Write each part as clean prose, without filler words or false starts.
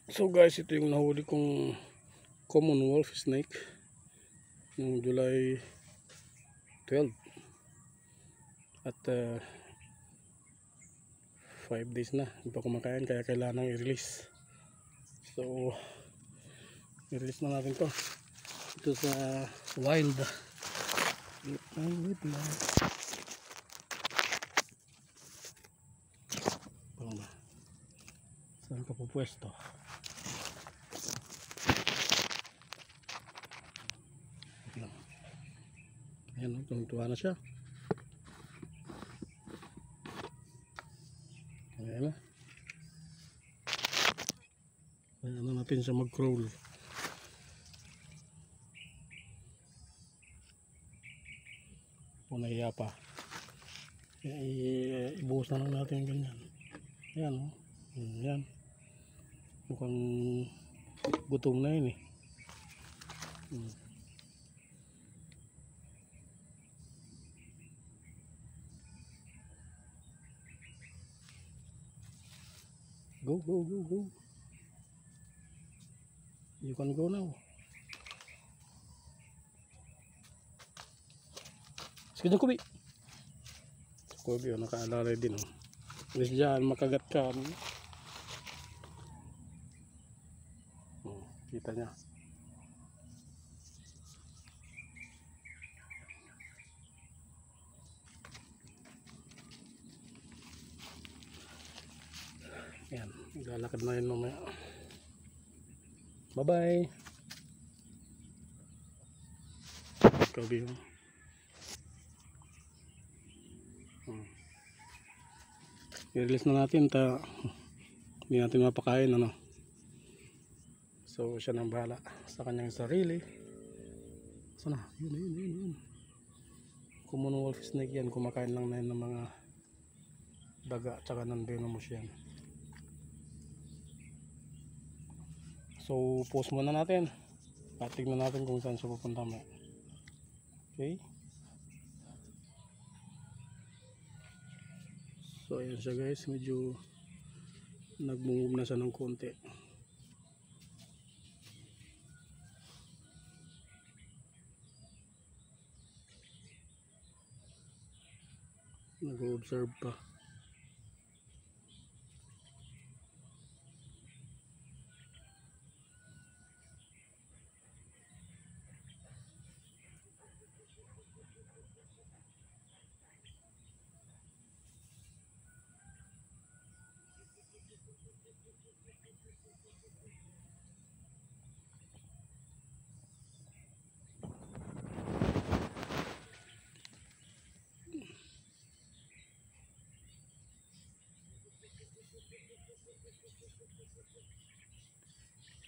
So guys, ito yung nahuli kong common wolf snake noong July 12 at 5 days na hindi pa kumakain, kaya kailangan i-release. So i-release na natin to ito sa wild. Wait lang. Saan ka pupwesto? Ayan, tumutuwa na siya. Ayan na. Ayan na natin siya mag-crawl. Kung nahiya pa. Ibuhos na lang natin yung ganyan. Ayan o. Ayan. Mukhang gutom na yun eh. Go, go, go, go. You can go now. Sige dyan, Kubi. Kubi, nakaalalay din. Alis dyan, makagat ka. Kita niya. Ayan, lalakad na yun mamaya. Bye bye. Kubi. I-release na natin, hindi natin mapakain, ano. So siya nang bahala sa kanyang sarili. Sana, yun. Common wolf snake yan, kumakain lang na yun ng mga daga tsaka ng venomous yan. So pause muna natin at tignan natin kung saan siya pupunta mo. Okay, so ayan siya guys, medyo nag-move na siya ng konti. Nag-observe pa.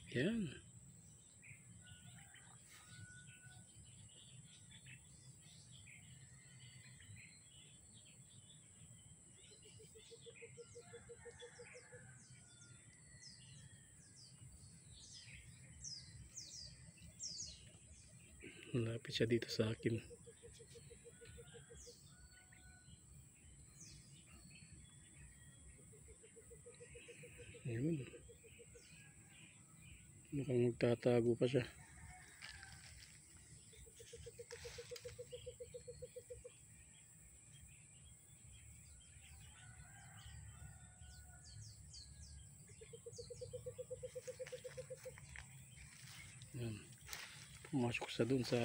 Yan. Malapit siya dito sa akin. Ayun. Mukhang magtatago pa siya. Ayan. Pumasok sa dun sa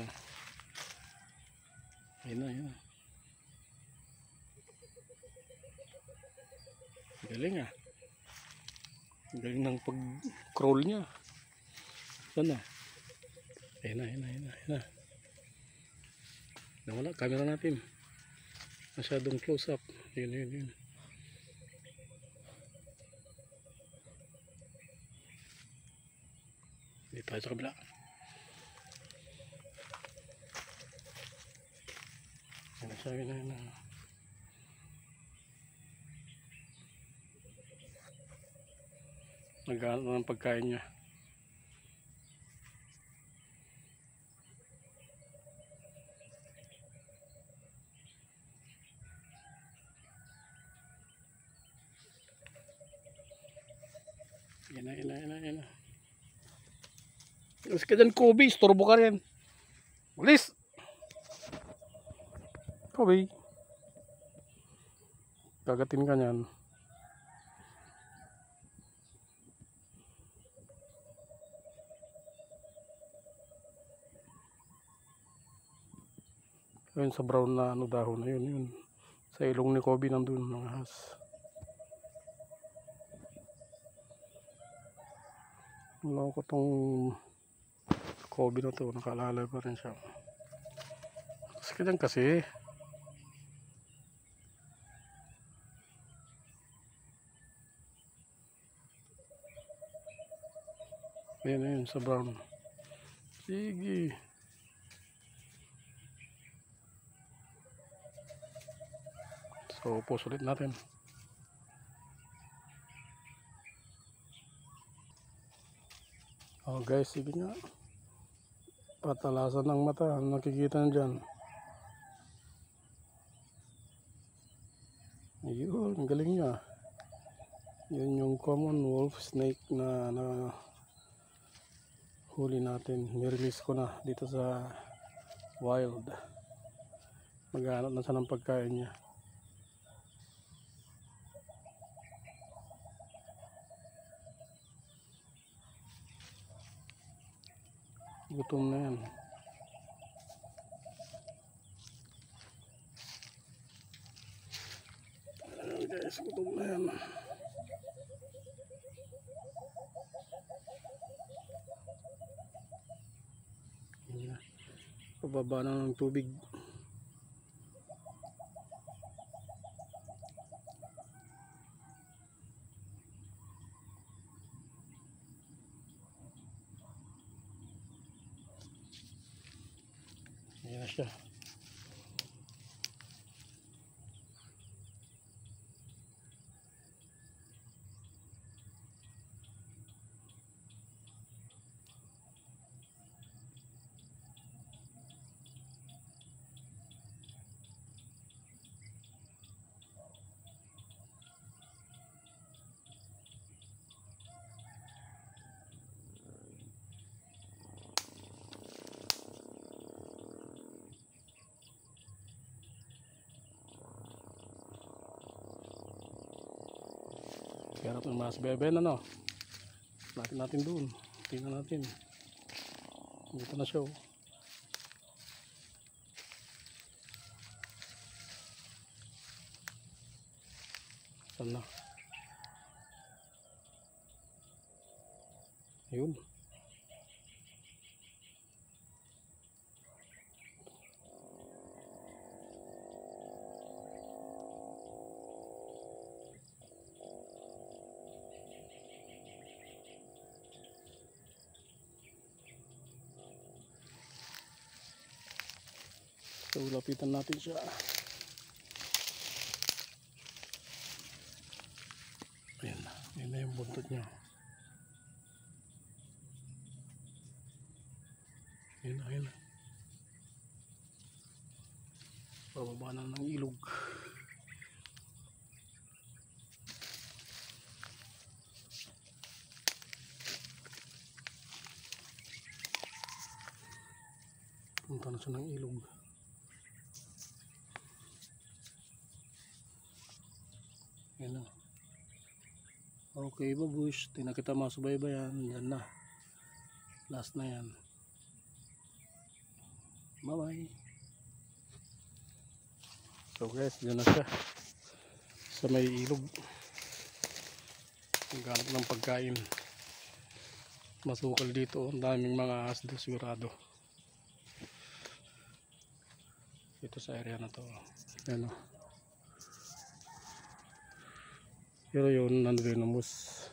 ayun na. Galing ah. Galing ng pag-crawl niya. Saan na? Ayun na. Nawala, camera natin. Masyadong close up. Yun. Dito tayo sa kabila. Sabi na. Naghahanap ng pagkain niya. Yan na, yan na, yan na, yan na. Alis ka dyan, Kobe. Istorbo ka rin. Alis! Kobe. Kagatin ka niyan. Ayun sa brown na ano dahon na yun. Sa ilong ni Kobe nandun mga ahas. Wala ko tong Kobe na to, nakaalala pa rin siya. Kasi ganyan kasi. Ayun sa brown. Sige. So, post ulit natin. Oh guys, sige nga. Patalasan ng mata. Ano nakikita nyo dyan? Ayun, ang galing niya. Yan yung common wolf snake na huli natin. Nirelease ko na dito sa wild. Maghanap na siya ng pagkain niya. Gutom na yan. Ayan guys, gutom na yan. Ayan. Pababa na ng tubig. Ayan na siya. Kaya natin mas bebe na no. Natin doon. Tingnan natin. Dito na siya. Saan na? Ayun. So, lapitan natin siya. Ayan na. Ayan na yung buntot niya. Ayan na, ayan na. Pababa na ng ilog. Punta na siya ng ilog. Ayan na. Okay babush, di na kita masubaybayan. Yan na. Last na yan. Bye bye. So guys, dyan na siya. Sa may ilog. Naghanap ng pagkain. Masukal dito. Ang daming mga ahas dito sigurado. Ito sa area na to. Ayan o. Pero yun, nandun yung mus.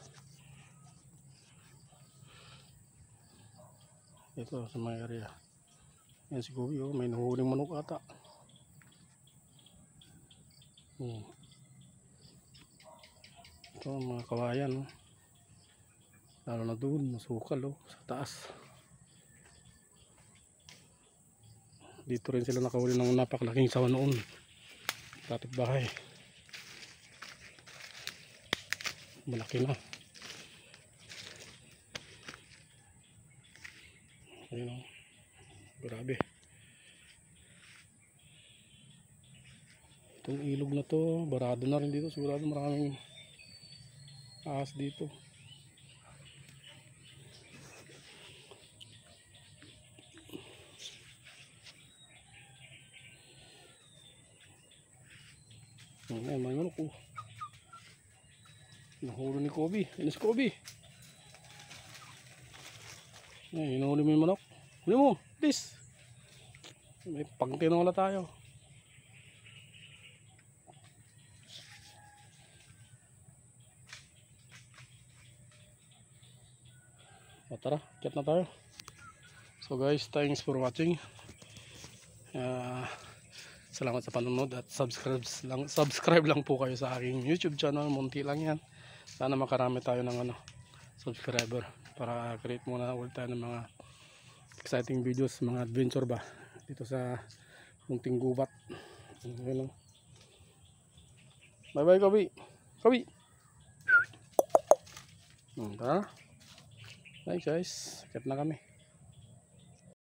Ito sa mga area. Yan si Kobe, oh, may nahuling manok ata. Ito mga kawayan. Oh. Lalo na doon, masukal oh, sa taas. Dito rin sila nakahuli ng napakalaking sawa noon. Kapitbahay. Malaki na. Ayun o. Grabe. Itong ilog na to, barado na rin dito. Sigurado maraming ahas dito. Ay, may manok oh. Nahuli ni Kobe. Ayun si Kobe. Ay, hinuli mo yung manok. Huli mo, please. May pagtinola tayo. O tara, ket na tayo. So guys, thanks for watching. Salamat sa panonood at subscribe lang po kayo sa aking YouTube channel. Munti lang yan. Sana makarami tayo ng subscriber para create muna ulit tayo ng mga exciting videos, mga adventure ba dito sa munting gubat. Bye bye Kobe. Kobe. Tara. Bye guys, ket na kami.